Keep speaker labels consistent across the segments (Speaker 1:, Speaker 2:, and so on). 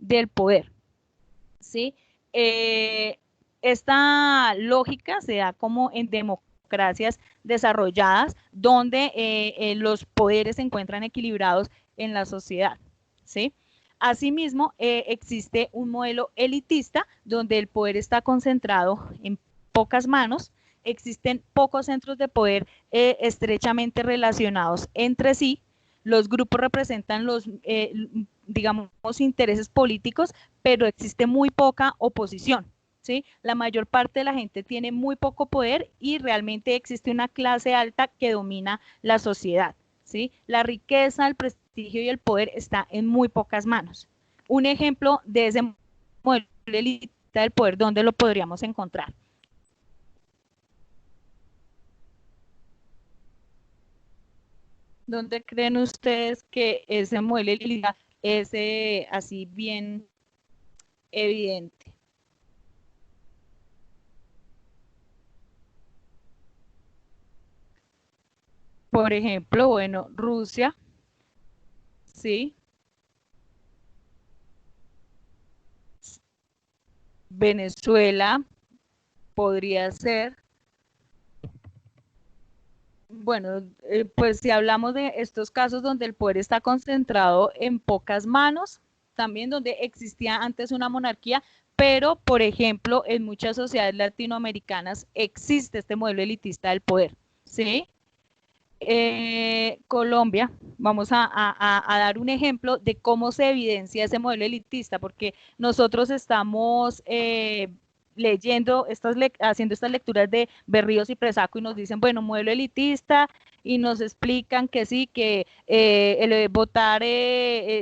Speaker 1: del poder, ¿sí? Esta lógica se da como en democracias desarrolladas donde los poderes se encuentran equilibrados en la sociedad, ¿sí? Asimismo, existe un modelo elitista donde el poder está concentrado en pocas manos, existen pocos centros de poder estrechamente relacionados entre sí, los grupos representan los, digamos, intereses políticos, pero existe muy poca oposición, ¿sí? La mayor parte de la gente tiene muy poco poder y realmente existe una clase alta que domina la sociedad, ¿sí? La riqueza, el prestigio y el poder está en muy pocas manos. Un ejemplo de ese modelo elitista del poder, ¿dónde lo podríamos encontrar? ¿Dónde creen ustedes que ese modelo elitista es así bien evidente? Por ejemplo, bueno, Rusia, sí, Venezuela podría ser. Bueno, pues si hablamos de estos casos donde el poder está concentrado en pocas manos, también donde existía antes una monarquía, pero por ejemplo en muchas sociedades latinoamericanas existe este modelo elitista del poder, ¿sí? Colombia, vamos a dar un ejemplo de cómo se evidencia ese modelo elitista, porque nosotros estamos leyendo, haciendo estas lecturas de Berríos y Presaco y nos dicen, bueno, modelo elitista, y nos explican que sí, que el votar,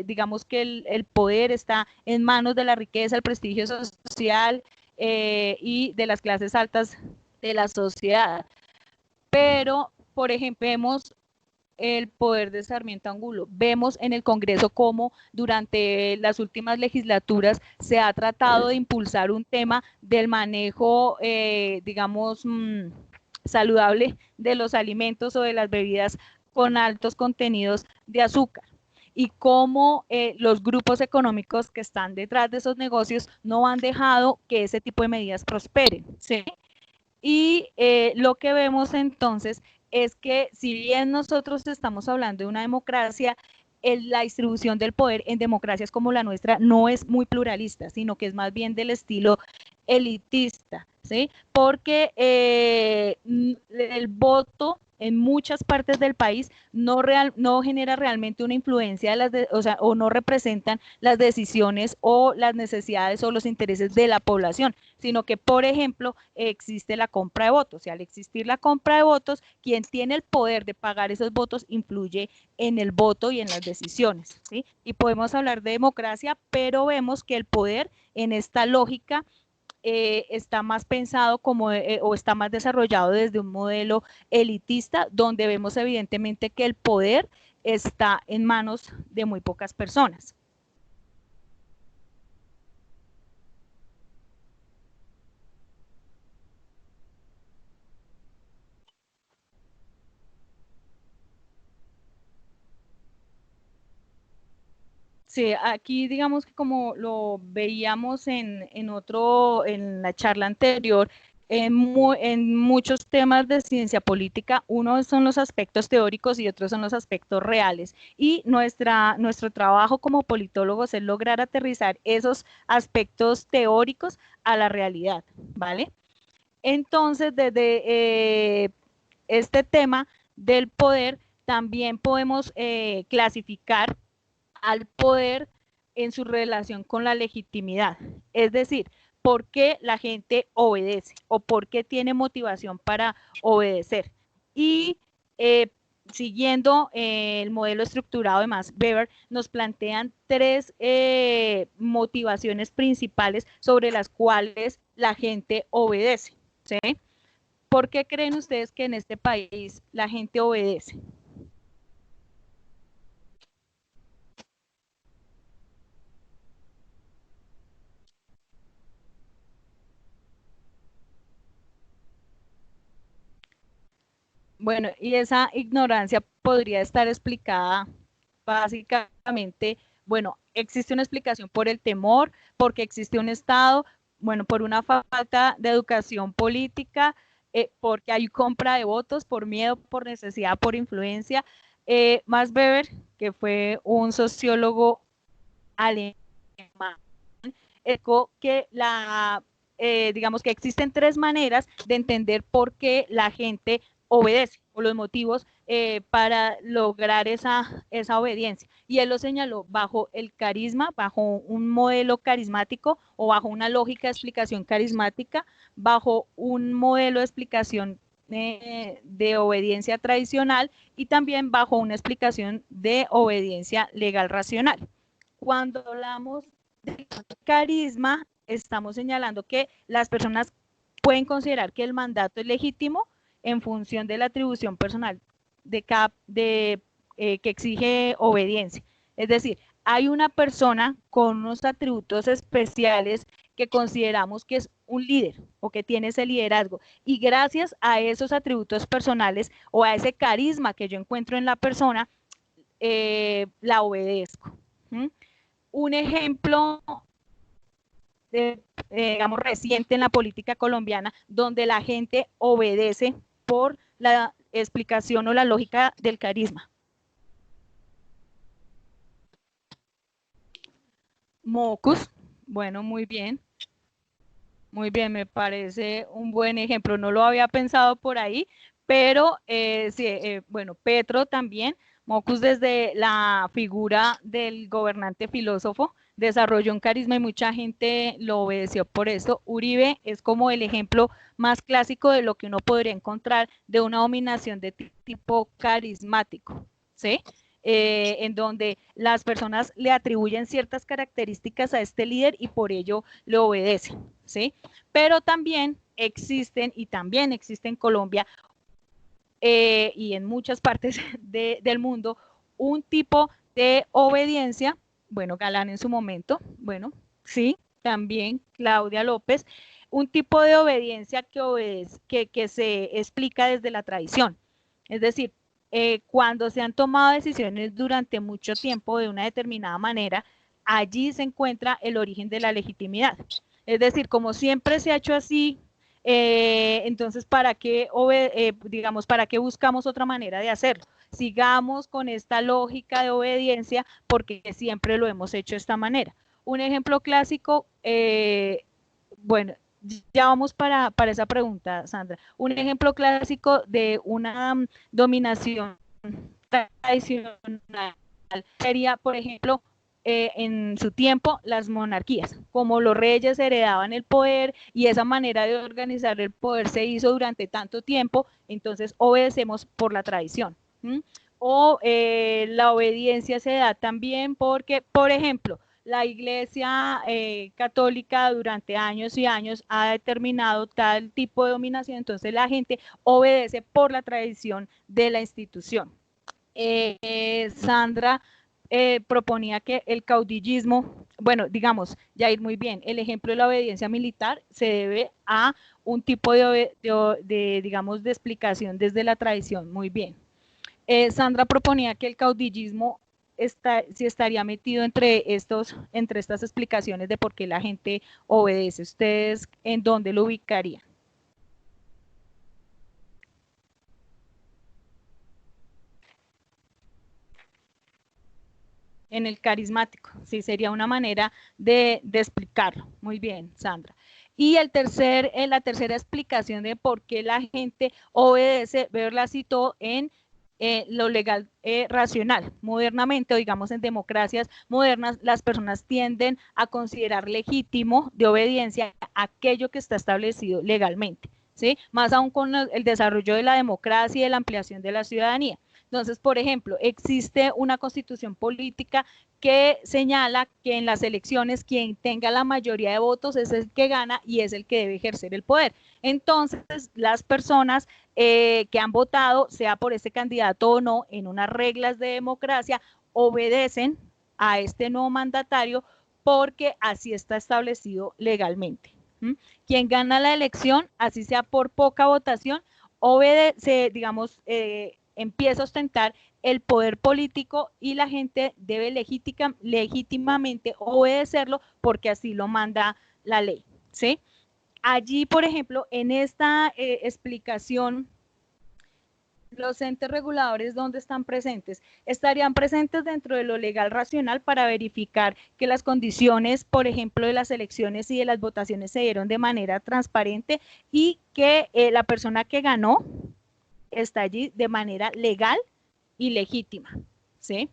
Speaker 1: digamos que el poder está en manos de la riqueza, el prestigio social y de las clases altas de la sociedad. Pero, por ejemplo, vemos el poder de Sarmiento Angulo. Vemos en el Congreso cómo durante las últimas legislaturas se ha tratado de impulsar un tema del manejo, digamos, saludable de los alimentos o de las bebidas con altos contenidos de azúcar y cómo los grupos económicos que están detrás de esos negocios no han dejado que ese tipo de medidas prosperen, ¿sí? Y lo que vemos entonces es que si bien nosotros estamos hablando de una democracia, la distribución del poder en democracias como la nuestra no es muy pluralista, sino que es más bien del estilo elitista, ¿sí? Porque el voto en muchas partes del país no genera realmente una influencia de o sea, o no representan las decisiones o las necesidades o los intereses de la población, sino que, por ejemplo, existe la compra de votos. Y al existir la compra de votos, quien tiene el poder de pagar esos votos influye en el voto y en las decisiones, ¿sí? Y podemos hablar de democracia, pero vemos que el poder en esta lógica está más pensado como o está más desarrollado desde un modelo elitista, donde vemos evidentemente que el poder está en manos de muy pocas personas. Sí, aquí digamos que como lo veíamos en la charla anterior, en muchos temas de ciencia política, uno son los aspectos teóricos y otros son los aspectos reales. Y nuestro trabajo como politólogos es lograr aterrizar esos aspectos teóricos a la realidad, ¿vale? Entonces, desde este tema del poder, también podemos clasificar al poder en su relación con la legitimidad. Es decir, ¿por qué la gente obedece o por qué tiene motivación para obedecer? Y siguiendo el modelo estructurado de Max Weber, nos plantean tres motivaciones principales sobre las cuales la gente obedece, ¿sí? ¿Por qué creen ustedes que en este país la gente obedece? Bueno, y esa ignorancia podría estar explicada básicamente Bueno, existe una explicación por el temor, porque existe un Estado, bueno, por una falta de educación política, porque hay compra de votos, por miedo, por necesidad, por influencia. Max Weber, que fue un sociólogo alemán, que digamos que existen tres maneras de entender por qué la gente obedece o los motivos para lograr esa obediencia. Y él lo señaló bajo el carisma, bajo un modelo carismático o bajo una lógica de explicación carismática, bajo un modelo de explicación de obediencia tradicional y también bajo una explicación de obediencia legal racional. Cuando hablamos de carisma, estamos señalando que las personas pueden considerar que el mandato es legítimo en función de la atribución personal que exige obediencia. Es decir, hay una persona con unos atributos especiales que consideramos que es un líder o que tiene ese liderazgo. Y gracias a esos atributos personales o a ese carisma que yo encuentro en la persona, la obedezco. Un ejemplo digamos, reciente en la política colombiana, donde la gente obedece por la explicación o la lógica del carisma. Mocus, bueno, muy bien. Muy bien, me parece un buen ejemplo. No lo había pensado por ahí, pero sí, bueno, Petro también, Mocus desde la figura del gobernante filósofo, desarrolló un carisma y mucha gente lo obedeció por eso. Uribe es como el ejemplo más clásico de lo que uno podría encontrar de una dominación de tipo carismático, ¿sí? En donde las personas le atribuyen ciertas características a este líder y por ello lo obedecen, ¿sí? Pero también existen, y también existe en Colombia y en muchas partes del mundo, un tipo de obediencia, bueno, Galán en su momento, bueno, sí, también Claudia López, un tipo de obediencia que se explica desde la tradición. Es decir, cuando se han tomado decisiones durante mucho tiempo de una determinada manera, allí se encuentra el origen de la legitimidad. Es decir, como siempre se ha hecho así, entonces, digamos, ¿para qué buscamos otra manera de hacerlo? Sigamos con esta lógica de obediencia porque siempre lo hemos hecho de esta manera. Un ejemplo clásico, bueno, ya vamos para esa pregunta, Sandra. Un ejemplo clásico de una dominación tradicional sería, por ejemplo, en su tiempo las monarquías, como los reyes heredaban el poder y esa manera de organizar el poder se hizo durante tanto tiempo, entonces obedecemos por la tradición. O la obediencia se da también porque, por ejemplo, la Iglesia católica durante años y años ha determinado tal tipo de dominación, entonces la gente obedece por la tradición de la institución. Sandra proponía que el caudillismo, bueno, digamos, ya ir muy bien, el ejemplo de la obediencia militar se debe a un tipo digamos, de explicación desde la tradición, muy bien. Sandra proponía que el caudillismo sí estaría metido entre estas explicaciones de por qué la gente obedece. ¿Ustedes en dónde lo ubicarían? En el carismático, sí, sería una manera de explicarlo. Muy bien, Sandra. Y la tercera explicación de por qué la gente obedece, verla citó en lo legal racional. Modernamente, o digamos en democracias modernas, las personas tienden a considerar legítimo de obediencia aquello que está establecido legalmente, ¿sí? Más aún con el desarrollo de la democracia y de la ampliación de la ciudadanía. Entonces, por ejemplo, existe una constitución política que señala que en las elecciones quien tenga la mayoría de votos es el que gana y es el que debe ejercer el poder. Entonces, las personas que han votado, sea por ese candidato o no, en unas reglas de democracia, obedecen a este nuevo mandatario porque así está establecido legalmente. Quien gana la elección, así sea por poca votación, obedece, digamos, empieza a ostentar el poder político y la gente debe legítimamente obedecerlo porque así lo manda la ley, ¿sí? Allí, por ejemplo, en esta explicación, los entes reguladores, ¿dónde están presentes? Estarían presentes dentro de lo legal racional para verificar que las condiciones, por ejemplo, de las elecciones y de las votaciones se dieron de manera transparente y que la persona que ganó está allí de manera legal y legítima, ¿sí?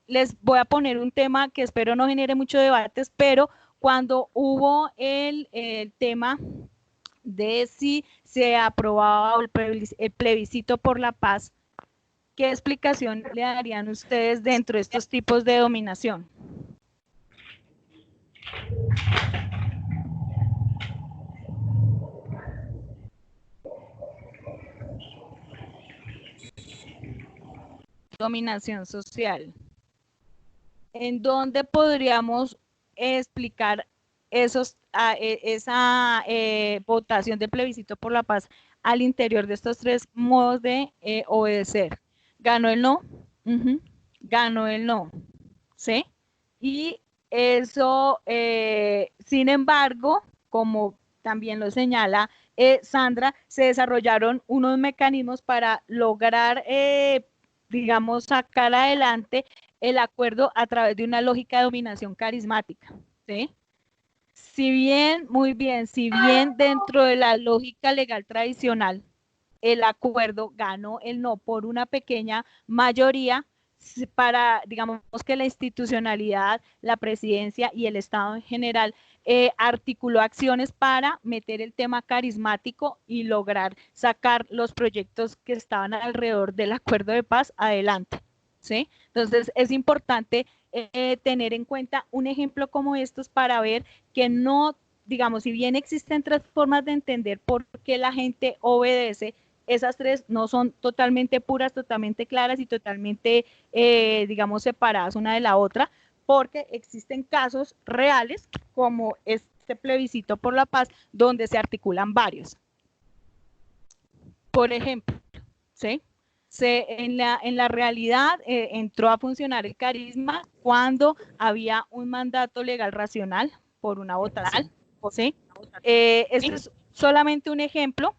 Speaker 1: Les voy a poner un tema que espero no genere muchos debates, pero cuando hubo el tema de si se aprobaba el plebiscito por la paz, ¿qué explicación le darían ustedes dentro de estos tipos de dominación? Dominación social. ¿En dónde podríamos explicar esa votación de plebiscito por la paz al interior de estos tres modos de obedecer? ¿Ganó el no? Ganó el no, ¿sí? Y eso, sin embargo, como también lo señala Sandra, se desarrollaron unos mecanismos para lograr, digamos, sacar adelante el acuerdo a través de una lógica de dominación carismática, ¿sí? Si bien, muy bien, si bien dentro de la lógica legal tradicional, el acuerdo ganó el no por una pequeña mayoría, para, digamos que la institucionalidad, la presidencia y el Estado en general articuló acciones para meter el tema carismático y lograr sacar los proyectos que estaban alrededor del acuerdo de paz adelante, ¿sí? Entonces es importante tener en cuenta un ejemplo como estos para ver que no, digamos, si bien existen tres formas de entender por qué la gente obedece, esas tres no son totalmente puras, totalmente claras y totalmente, digamos, separadas una de la otra, porque existen casos reales como este plebiscito por la paz, donde se articulan varios. Por ejemplo, ¿sí? En la realidad entró a funcionar el carisma cuando había un mandato legal racional por una votación, ¿sí? Este es solamente un ejemplo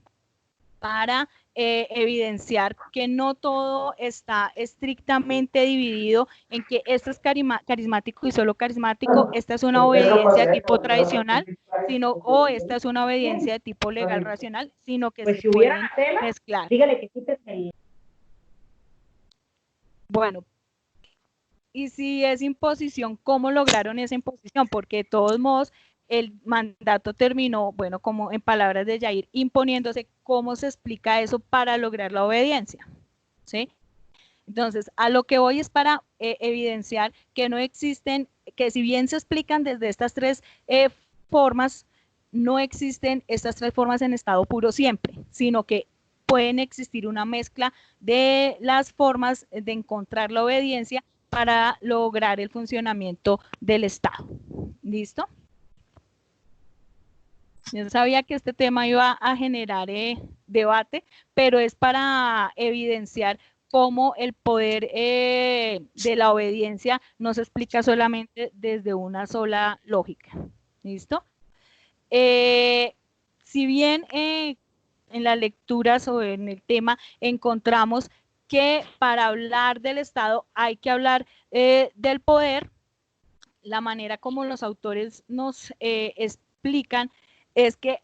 Speaker 1: para evidenciar que no todo está estrictamente dividido en que esto es carismático y solo carismático, esta es una obediencia de tipo tradicional, sino o esta es una obediencia de tipo legal racional, sino que se pueden mezclar.
Speaker 2: Dígale que quiten el...
Speaker 1: Bueno, y si es imposición, ¿cómo lograron esa imposición? Porque de todos modos el mandato terminó, bueno, como en palabras de Jair, imponiéndose. ¿Cómo se explica eso para lograr la obediencia? ¿Sí? Entonces, a lo que voy es para evidenciar que no existen, que si bien se explican desde estas tres formas, no existen estas tres formas en estado puro siempre, sino que pueden existir una mezcla de las formas de encontrar la obediencia para lograr el funcionamiento del Estado. ¿Listo? Yo sabía que este tema iba a generar debate, pero es para evidenciar cómo el poder de la obediencia no se explica solamente desde una sola lógica. ¿Listo? Si bien en las lecturas o en el tema encontramos que para hablar del Estado hay que hablar del poder, la manera como los autores nos explican es que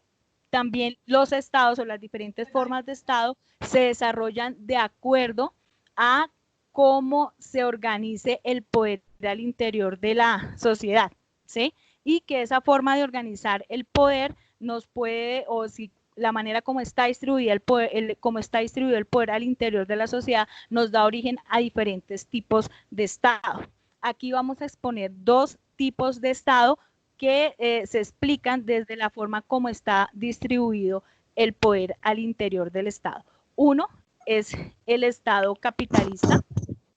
Speaker 1: también los estados o las diferentes formas de estado se desarrollan de acuerdo a cómo se organice el poder al interior de la sociedad, ¿sí? Y que esa forma de organizar el poder nos puede, o si la manera como está distribuido el poder, como está distribuido el poder al interior de la sociedad, nos da origen a diferentes tipos de estado. Aquí vamos a exponer dos tipos de estado que se explican desde la forma como está distribuido el poder al interior del Estado. Uno es el Estado capitalista,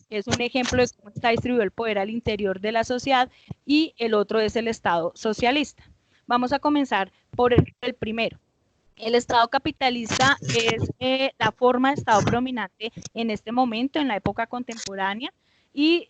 Speaker 1: es un ejemplo de cómo está distribuido el poder al interior de la sociedad, y el otro es el Estado socialista. Vamos a comenzar por el primero. El Estado capitalista es la forma de Estado predominante en este momento, en la época contemporánea, y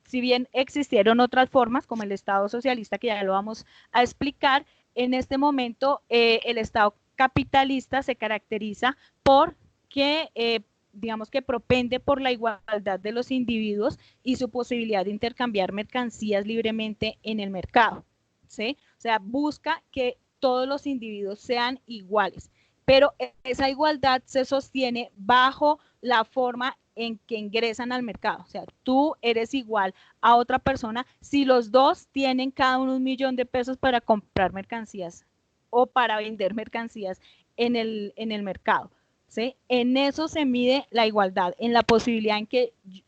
Speaker 1: si bien existieron otras formas, como el Estado socialista, que ya lo vamos a explicar, en este momento el Estado capitalista se caracteriza por que, digamos que propende por la igualdad de los individuos y su posibilidad de intercambiar mercancías libremente en el mercado, ¿sí? O sea, busca que todos los individuos sean iguales, pero esa igualdad se sostiene bajo la forma en que ingresan al mercado. O sea, tú eres igual a otra persona si los dos tienen cada uno 1.000.000 de pesos para comprar mercancías o para vender mercancías en el mercado. ¿Sí? En eso se mide la igualdad, en la posibilidad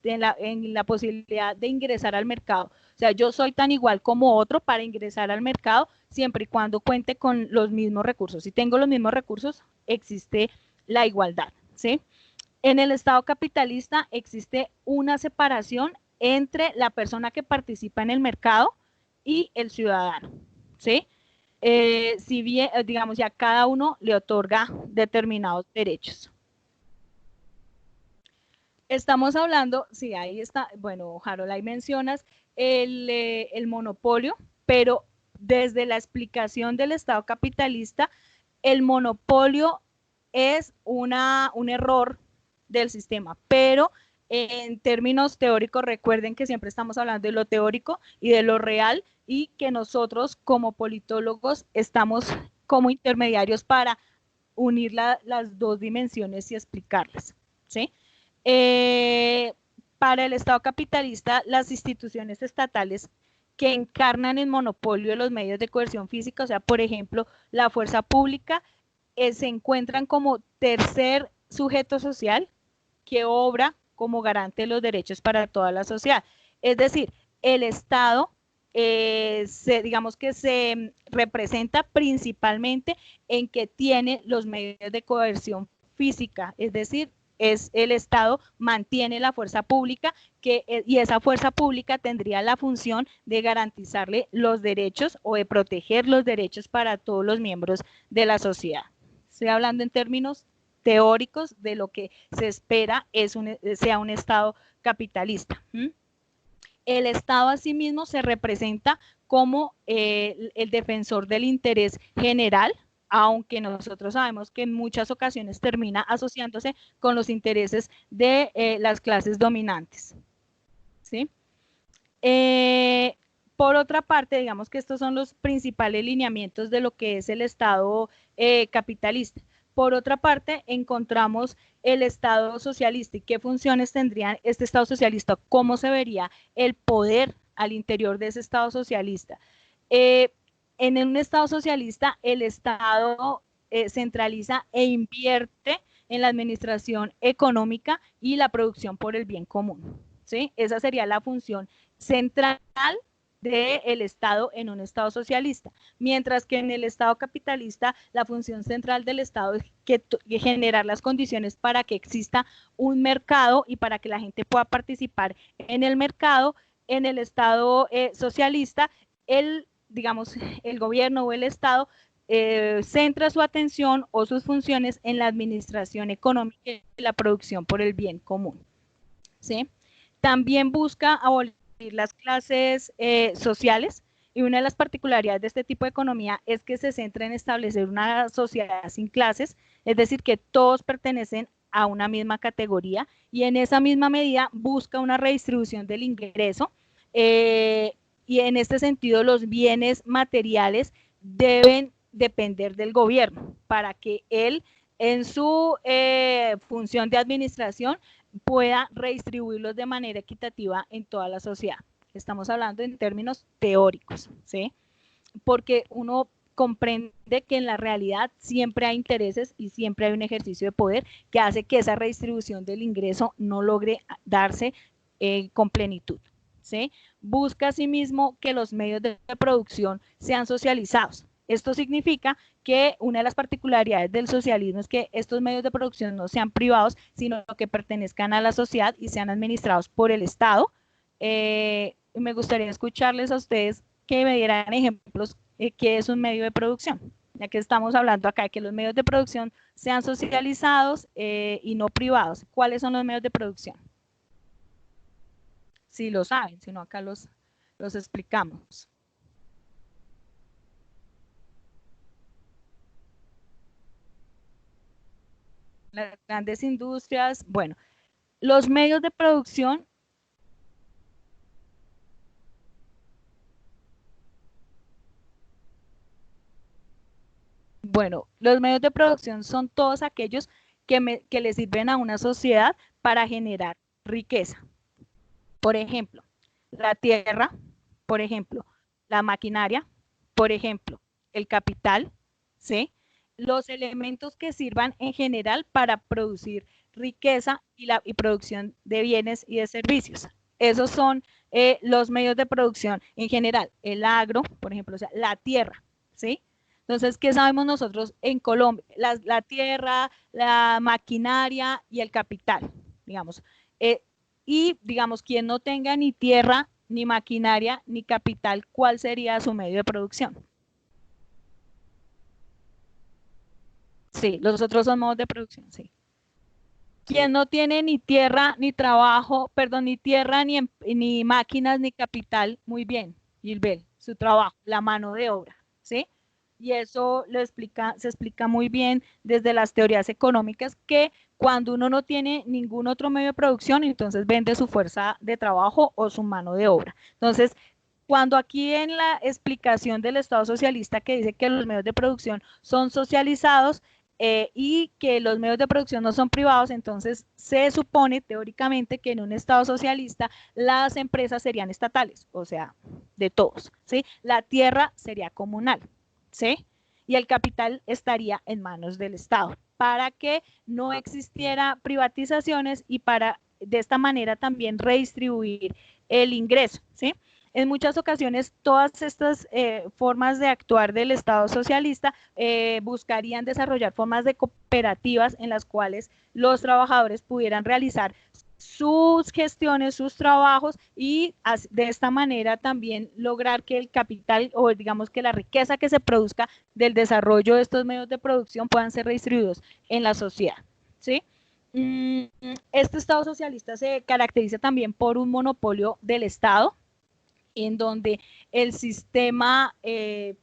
Speaker 1: en la posibilidad de ingresar al mercado. O sea, yo soy tan igual como otro para ingresar al mercado siempre y cuando cuente con los mismos recursos. Si tengo los mismos recursos, existe la igualdad, ¿sí? En el Estado capitalista existe una separación entre la persona que participa en el mercado y el ciudadano, ¿sí? Si bien, digamos, ya cada uno le otorga determinados derechos. Estamos hablando, sí, ahí está, bueno, Harold, ahí mencionas el monopolio, pero desde la explicación del Estado capitalista, el monopolio es un error del sistema, pero en términos teóricos, recuerden que siempre estamos hablando de lo teórico y de lo real y que nosotros como politólogos estamos como intermediarios para unir las dos dimensiones y explicarlas, ¿sí? Eh, para el Estado capitalista, las instituciones estatales que encarnan el monopolio de los medios de coerción física, o sea, por ejemplo, la fuerza pública, se encuentran como tercer sujeto social que obra como garante de los derechos para toda la sociedad. Es decir, el Estado, digamos que se representa principalmente en que tiene los medios de coerción física, es decir, es el Estado mantiene la fuerza pública y esa fuerza pública tendría la función de garantizarle los derechos o de proteger los derechos para todos los miembros de la sociedad. Estoy hablando en términos teóricos de lo que se espera sea un Estado capitalista. El Estado asimismo se representa como el defensor del interés general, aunque nosotros sabemos que en muchas ocasiones termina asociándose con los intereses de las clases dominantes. ¿Sí? Por otra parte, digamos que estos son los principales lineamientos de lo que es el Estado capitalista. Por otra parte, encontramos el Estado socialista y qué funciones tendría este Estado socialista, cómo se vería el poder al interior de ese Estado socialista. En un Estado socialista, el Estado centraliza e invierte en la administración económica y la producción por el bien común. ¿Sí? Esa sería la función central del Estado en un Estado socialista, mientras que en el Estado capitalista la función central del Estado es generar las condiciones para que exista un mercado y para que la gente pueda participar en el mercado. En el Estado socialista, digamos, el gobierno o el Estado centra su atención o sus funciones en la administración económica y la producción por el bien común. ¿Sí? También busca abolir las clases sociales y una de las particularidades de este tipo de economía es que se centra en establecer una sociedad sin clases, es decir, que todos pertenecen a una misma categoría y en esa misma medida busca una redistribución del ingreso y en este sentido los bienes materiales deben depender del gobierno para que él en su función de administración pueda redistribuirlos de manera equitativa en toda la sociedad. Estamos hablando en términos teóricos, ¿sí? Porque uno comprende que en la realidad siempre hay intereses y siempre hay un ejercicio de poder que hace que esa redistribución del ingreso no logre darse con plenitud. ¿Sí? Busca asimismo que los medios de producción sean socializados. Esto significa que una de las particularidades del socialismo es que estos medios de producción no sean privados, sino que pertenezcan a la sociedad y sean administrados por el Estado. Me gustaría escucharles a ustedes que me dieran ejemplos qué es un medio de producción. ya que estamos hablando acá de que los medios de producción sean socializados y no privados. ¿Cuáles son los medios de producción? Si lo saben, si no acá los explicamos. Las grandes industrias, bueno, los medios de producción, bueno, los medios de producción son todos aquellos que le sirven a una sociedad para generar riqueza. Por ejemplo, la tierra, por ejemplo, la maquinaria, por ejemplo, el capital, ¿sí? Los elementos que sirvan en general para producir riqueza y producción de bienes y de servicios. Esos son los medios de producción en general. El agro, por ejemplo, o sea, la tierra, ¿sí? Entonces, ¿qué sabemos nosotros en Colombia? La tierra, la maquinaria y el capital, digamos. Y, digamos, quien no tenga ni tierra, ni maquinaria, ni capital, ¿cuál sería su medio de producción? Sí, los otros son modos de producción, sí. Quien no tiene ni tierra, ni trabajo, perdón, ni tierra, ni máquinas, ni capital, muy bien, Gilbert, su trabajo, la mano de obra, ¿sí? Y eso se explica muy bien desde las teorías económicas que cuando uno no tiene ningún otro medio de producción, entonces vende su fuerza de trabajo o su mano de obra. Entonces, cuando aquí en la explicación del Estado socialista que dice que los medios de producción son socializados, y que los medios de producción no son privados, entonces se supone teóricamente que en un Estado socialista las empresas serían estatales, o sea, de todos, ¿sí? La tierra sería comunal, ¿sí? Y el capital estaría en manos del Estado, para que no existiera privatizaciones y para de esta manera también redistribuir el ingreso, ¿sí? En muchas ocasiones todas estas formas de actuar del Estado socialista buscarían desarrollar formas de cooperativas en las cuales los trabajadores pudieran realizar sus gestiones, sus trabajos y de esta manera también lograr que el capital o digamos que la riqueza que se produzca del desarrollo de estos medios de producción puedan ser redistribuidos en la sociedad, ¿sí? Este Estado socialista se caracteriza también por un monopolio del Estado, en donde el sistema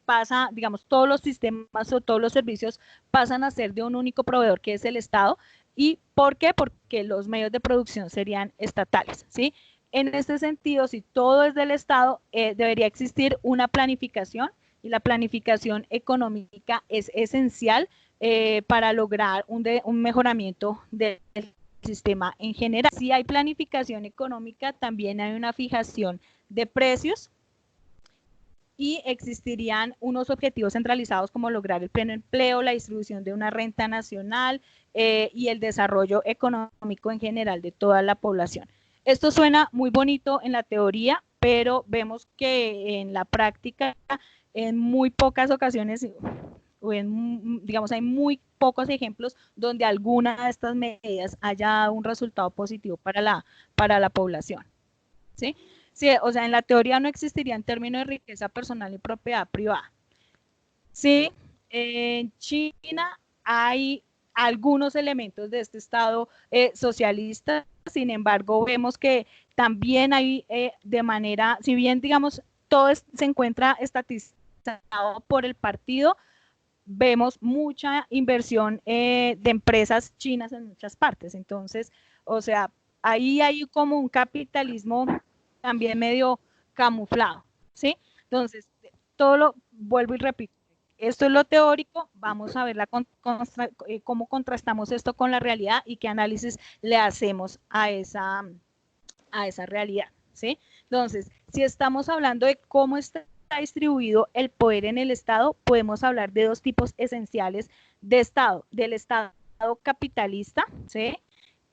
Speaker 1: pasa, digamos, todos los sistemas o todos los servicios pasan a ser de un único proveedor que es el Estado. ¿Y por qué? Porque los medios de producción serían estatales, ¿sí? En este sentido, si todo es del Estado, debería existir una planificación y la planificación económica es esencial para lograr un mejoramiento del sistema en general. Si hay planificación económica, también hay una fijación de precios y existirían unos objetivos centralizados como lograr el pleno empleo, la distribución de una renta nacional y el desarrollo económico en general de toda la población. Esto suena muy bonito en la teoría, pero vemos que en la práctica, en muy pocas ocasiones, o en, digamos, hay muy pocos ejemplos donde alguna de estas medidas haya dado un resultado positivo para la población, ¿sí? Sí, o sea, en la teoría no existiría en términos de riqueza personal y propiedad privada. Sí, en China hay algunos elementos de este Estado socialista, sin embargo, vemos que también hay de manera, si bien digamos, se encuentra estatizado por el partido, vemos mucha inversión de empresas chinas en muchas partes. Entonces, o sea, ahí hay como un capitalismo también medio camuflado, ¿sí? Entonces, vuelvo y repito, esto es lo teórico, vamos a ver cómo contrastamos esto con la realidad y qué análisis le hacemos a esa realidad, ¿sí? Entonces, si estamos hablando de cómo está distribuido el poder en el Estado, podemos hablar de dos tipos esenciales de Estado, del Estado capitalista, ¿sí?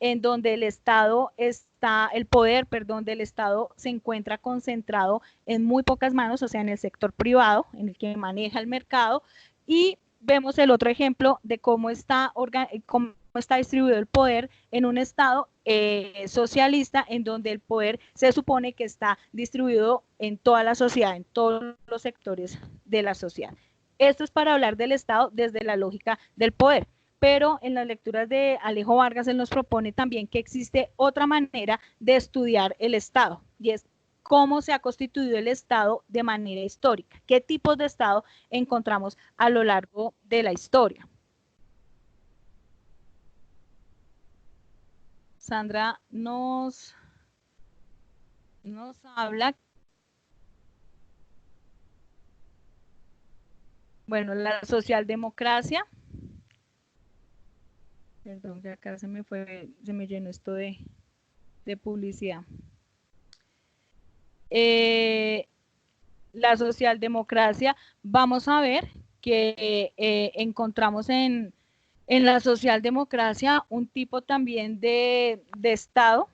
Speaker 1: En donde el poder, perdón, del Estado se encuentra concentrado en muy pocas manos, o sea, en el sector privado, en el que maneja el mercado, y vemos el otro ejemplo de cómo está distribuido el poder en un Estado socialista, en donde el poder se supone que está distribuido en toda la sociedad, en todos los sectores de la sociedad. Esto es para hablar del Estado desde la lógica del poder. Pero en las lecturas de Alejo Vargas, él nos propone también que existe otra manera de estudiar el Estado, y es cómo se ha constituido el Estado de manera histórica, qué tipos de Estado encontramos a lo largo de la historia. Sandra nos habla, bueno, la socialdemocracia, perdón, que acá se me llenó esto de publicidad. La socialdemocracia, vamos a ver que encontramos en la socialdemocracia un tipo también de Estado,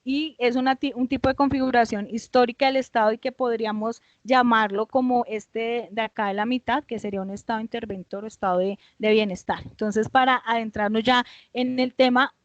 Speaker 1: y es un tipo de configuración histórica del Estado, y que podríamos llamarlo como este de acá de la mitad, que sería un Estado interventor o Estado de bienestar. Entonces, para adentrarnos ya en el tema,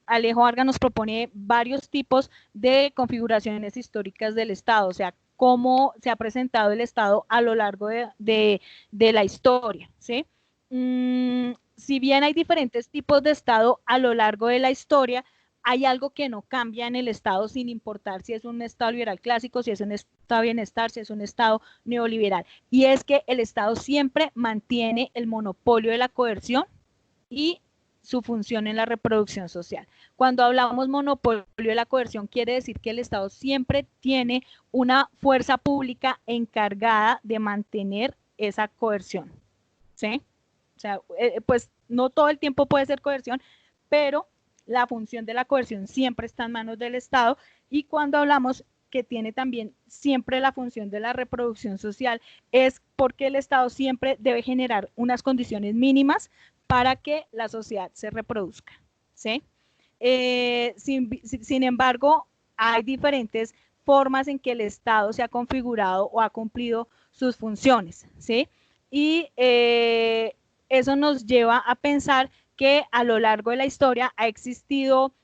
Speaker 1: Alejo Vargas nos propone varios tipos de configuraciones históricas del Estado, o sea, cómo se ha presentado el Estado a lo largo de la historia, ¿sí? Si bien hay diferentes tipos de Estado a lo largo de la historia, hay algo que no cambia en el Estado, sin importar si es un Estado liberal clásico, si es un Estado de bienestar, si es un Estado neoliberal, y es que el Estado siempre mantiene el monopolio de la coerción y su función en la reproducción social. Cuando hablamos monopolio de la coerción, quiere decir que el Estado siempre tiene una fuerza pública encargada de mantener esa coerción, ¿sí? O sea, pues no todo el tiempo puede ser coerción, pero la función de la coerción siempre está en manos del Estado. Y cuando hablamos que tiene también siempre la función de la reproducción social, es porque el Estado siempre debe generar unas condiciones mínimas para que la sociedad se reproduzca, ¿sí? Sin embargo, hay diferentes formas en que el Estado se ha configurado o ha cumplido sus funciones, ¿sí? Y eso nos lleva a pensar que a lo largo de la historia ha existido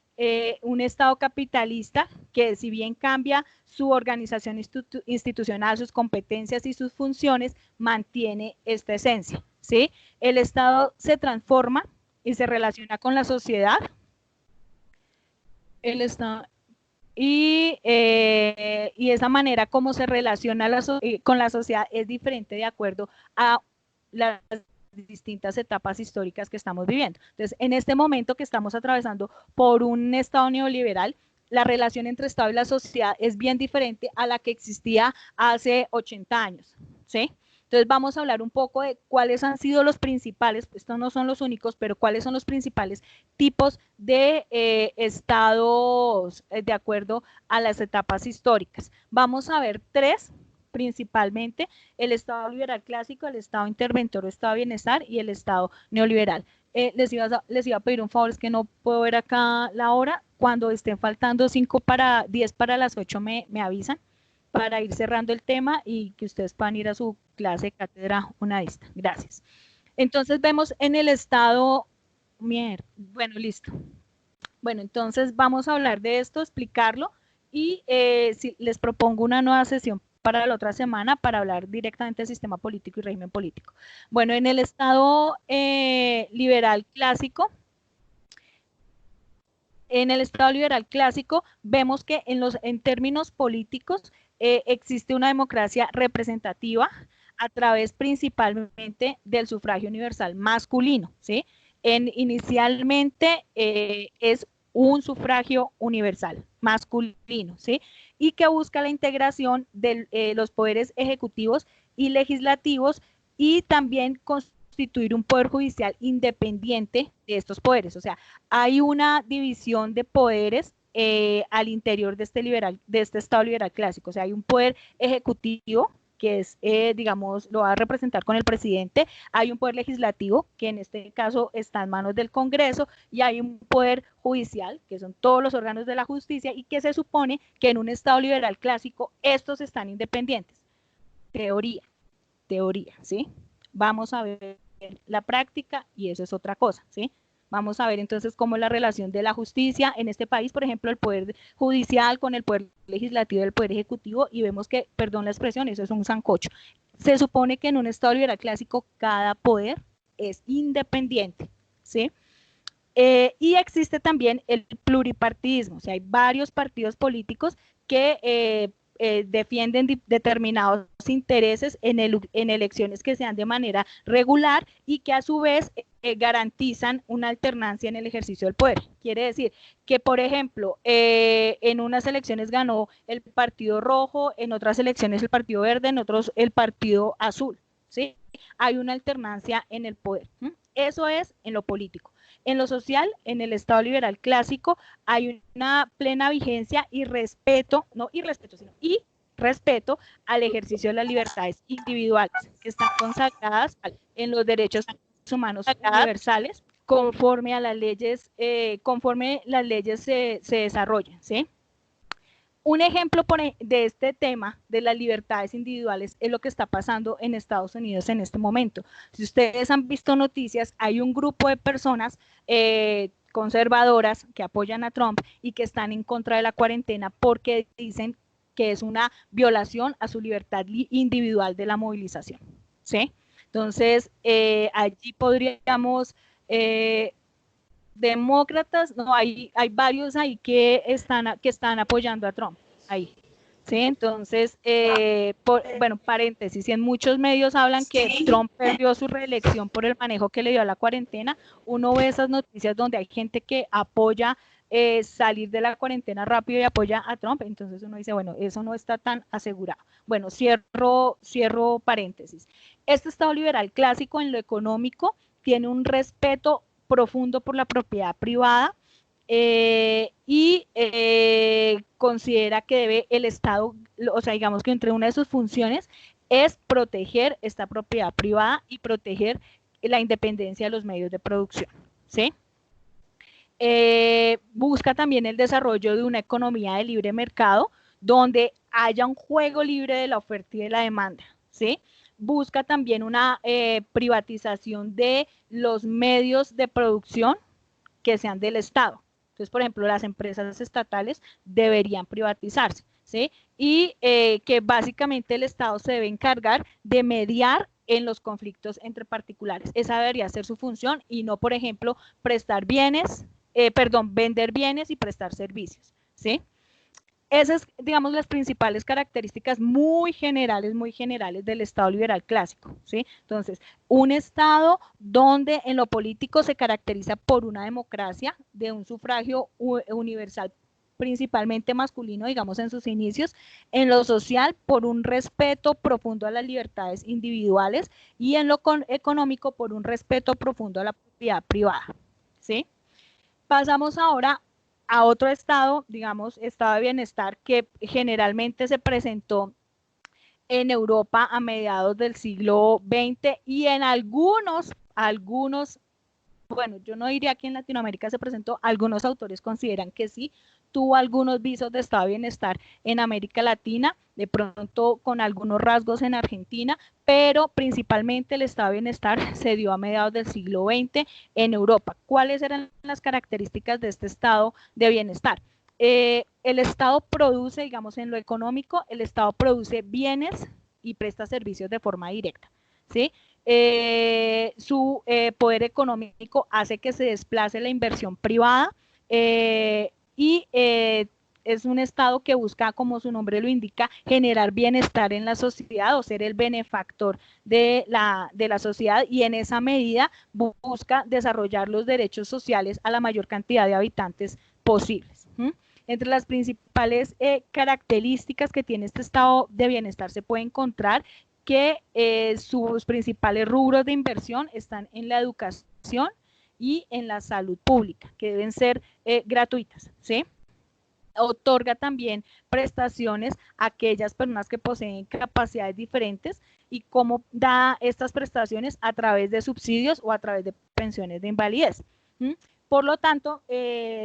Speaker 1: un Estado capitalista que, si bien cambia su organización institucional, sus competencias y sus funciones, mantiene esta esencia, ¿sí? El Estado se transforma y se relaciona con la sociedad. El Estado, y esa manera como se relaciona con la sociedad es diferente de acuerdo a las distintas etapas históricas que estamos viviendo. Entonces, en este momento que estamos atravesando por un Estado neoliberal, la relación entre Estado y la sociedad es bien diferente a la que existía hace 80 años, ¿sí? Entonces vamos a hablar un poco de cuáles han sido los principales, estos no son los únicos, pero cuáles son los principales tipos de estados de acuerdo a las etapas históricas. Vamos a ver tres principalmente: el Estado liberal clásico, el Estado interventor o Estado de bienestar, y el Estado neoliberal. Les iba a pedir un favor, es que no puedo ver acá la hora. Cuando estén faltando 10 para las 8 me avisan, para ir cerrando el tema y que ustedes puedan ir a su clase de cátedra una vista. Gracias. Entonces vemos en el Estado, bueno, listo. Bueno, entonces vamos a hablar de esto, explicarlo, y si les propongo una nueva sesión para la otra semana para hablar directamente del sistema político y régimen político. Bueno, en el Estado liberal clásico, vemos que en términos políticos existe una democracia representativa a través principalmente del sufragio universal masculino, ¿sí? Inicialmente es un sufragio universal masculino, ¿sí? Y que busca la integración de los poderes ejecutivos y legislativos, y también constituir un poder judicial independiente de estos poderes. O sea, hay una división de poderes al interior de este Estado liberal clásico. O sea, hay un poder ejecutivo que es, digamos, lo va a representar con el presidente, hay un poder legislativo, que en este caso está en manos del Congreso, y hay un poder judicial, que son todos los órganos de la justicia, y que se supone que en un Estado liberal clásico estos están independientes. Teoría, ¿sí? Vamos a ver la práctica, y eso es otra cosa, ¿sí? Vamos a ver entonces cómo es la relación de la justicia en este país, por ejemplo, el poder judicial con el poder legislativo y el poder ejecutivo, y vemos que, perdón la expresión, eso es un sancocho. Se supone que en un Estado liberal clásico cada poder es independiente, ¿sí? Y existe también el pluripartidismo, o sea, hay varios partidos políticos que defienden determinados intereses en elecciones que sean de manera regular y que a su vez garantizan una alternancia en el ejercicio del poder. Quiere decir que, por ejemplo, en unas elecciones ganó el partido rojo, en otras elecciones el partido verde, en otros el partido azul, ¿sí? Hay una alternancia en el poder. Eso es en lo político. En lo social, en el Estado liberal clásico, hay una plena vigencia y respeto, no irrespeto, sino y respeto al ejercicio de las libertades individuales que están consagradas en los derechos humanos universales conforme a las leyes, se desarrollan, ¿sí? Un ejemplo de este tema de las libertades individuales es lo que está pasando en Estados Unidos en este momento. Si ustedes han visto noticias, hay un grupo de personas conservadoras que apoyan a Trump y que están en contra de la cuarentena porque dicen que es una violación a su libertad individual de la movilización, ¿sí? Entonces, allí podríamos... demócratas, no, hay varios ahí que están apoyando a Trump, ahí. Sí, entonces, bueno, paréntesis, en muchos medios hablan que Trump perdió su reelección por el manejo que le dio a la cuarentena. Uno ve esas noticias donde hay gente que apoya salir de la cuarentena rápido y apoya a Trump, entonces uno dice, bueno, eso no está tan asegurado. Bueno, cierro paréntesis. Este Estado liberal clásico en lo económico tiene un respeto profundo por la propiedad privada y considera que debe el Estado, o sea, digamos que entre una de sus funciones es proteger esta propiedad privada y proteger la independencia de los medios de producción, ¿sí? Busca también el desarrollo de una economía de libre mercado donde haya un juego libre de la oferta y de la demanda, ¿sí? Busca también una privatización de los medios de producción que sean del Estado. Entonces, por ejemplo, las empresas estatales deberían privatizarse, ¿sí? Y que básicamente el Estado se debe encargar de mediar en los conflictos entre particulares. Esa debería ser su función y no, por ejemplo, vender bienes y prestar servicios, ¿sí? Esas, digamos, las principales características muy generales del Estado liberal clásico, ¿sí? Entonces, un Estado donde en lo político se caracteriza por una democracia de un sufragio universal principalmente masculino, digamos, en sus inicios, en lo social por un respeto profundo a las libertades individuales y en lo económico por un respeto profundo a la propiedad privada, ¿sí? Pasamos ahora a otro estado, digamos, estado de bienestar que generalmente se presentó en Europa a mediados del siglo XX y en algunos, bueno, yo no diría que en Latinoamérica se presentó, algunos autores consideran que sí, tuvo algunos visos de estado de bienestar en América Latina, de pronto con algunos rasgos en Argentina, pero principalmente el estado de bienestar se dio a mediados del siglo XX en Europa. ¿Cuáles eran las características de este estado de bienestar? El Estado produce, digamos, en lo económico, el Estado produce bienes y presta servicios de forma directa, ¿sí? Su poder económico hace que se desplace la inversión privada y es un Estado que busca, como su nombre lo indica, generar bienestar en la sociedad o ser el benefactor de la sociedad y en esa medida busca desarrollar los derechos sociales a la mayor cantidad de habitantes posibles. Entre las principales características que tiene este estado de bienestar se puede encontrar que sus principales rubros de inversión están en la educación y en la salud pública, que deben ser gratuitas, ¿sí? Otorga también prestaciones a aquellas personas que poseen capacidades diferentes y cómo da estas prestaciones a través de subsidios o a través de pensiones de invalidez. Por lo tanto,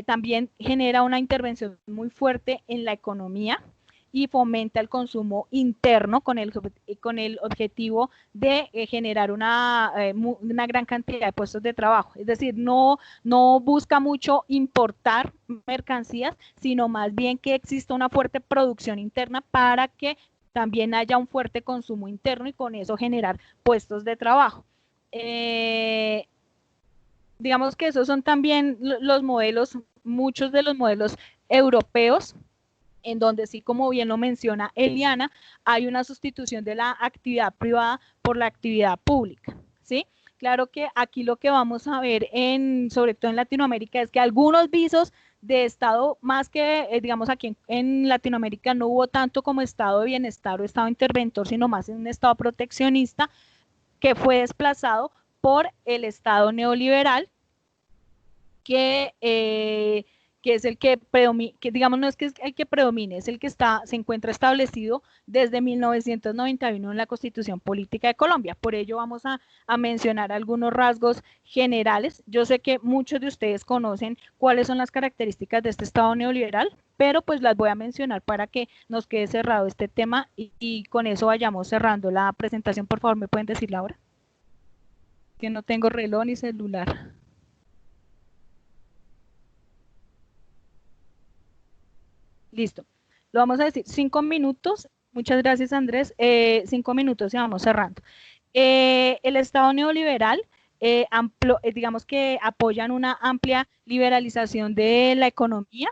Speaker 1: también genera una intervención muy fuerte en la economía y fomenta el consumo interno con el objetivo de generar una gran cantidad de puestos de trabajo. Es decir, no busca mucho importar mercancías, sino más bien que exista una fuerte producción interna para que también haya un fuerte consumo interno y con eso generar puestos de trabajo. Digamos que esos son también los modelos, muchos de los modelos europeos, en donde sí, como bien lo menciona Eliana, hay una sustitución de la actividad privada por la actividad pública, ¿sí? Claro que aquí lo que vamos a ver, sobre todo en Latinoamérica, es que algunos visos de Estado, más que, digamos, aquí en Latinoamérica no hubo tanto como Estado de bienestar o Estado interventor, sino más en un Estado proteccionista, que fue desplazado por el Estado neoliberal, que es el que predomina, que digamos no es que es el que predomine, es el que se encuentra establecido desde 1991 en la Constitución Política de Colombia. Por ello vamos a mencionar algunos rasgos generales. Yo sé que muchos de ustedes conocen cuáles son las características de este Estado neoliberal, pero pues las voy a mencionar para que nos quede cerrado este tema y con eso vayamos cerrando la presentación. Por favor, ¿me pueden decir la hora? Que no tengo reloj ni celular. Listo. Lo vamos a decir 5 minutos. Muchas gracias, Andrés. 5 minutos y vamos cerrando. El Estado neoliberal, digamos que apoyan una amplia liberalización de la economía,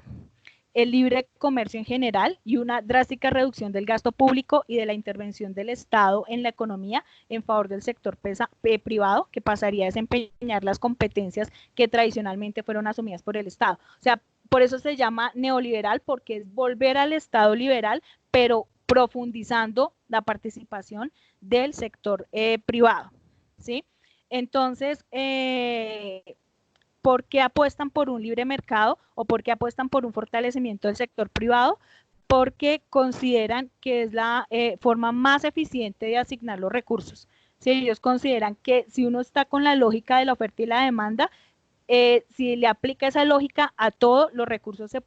Speaker 1: el libre comercio en general y una drástica reducción del gasto público y de la intervención del Estado en la economía en favor del sector privado, que pasaría a desempeñar las competencias que tradicionalmente fueron asumidas por el Estado. O sea, por eso se llama neoliberal, porque es volver al Estado liberal, pero profundizando la participación del sector privado, ¿sí? Entonces, ¿por qué apuestan por un libre mercado o por qué apuestan por un fortalecimiento del sector privado? Porque consideran que es la forma más eficiente de asignar los recursos. Si ellos consideran que si uno está con la lógica de la oferta y la demanda, si le aplica esa lógica a todos los recursos se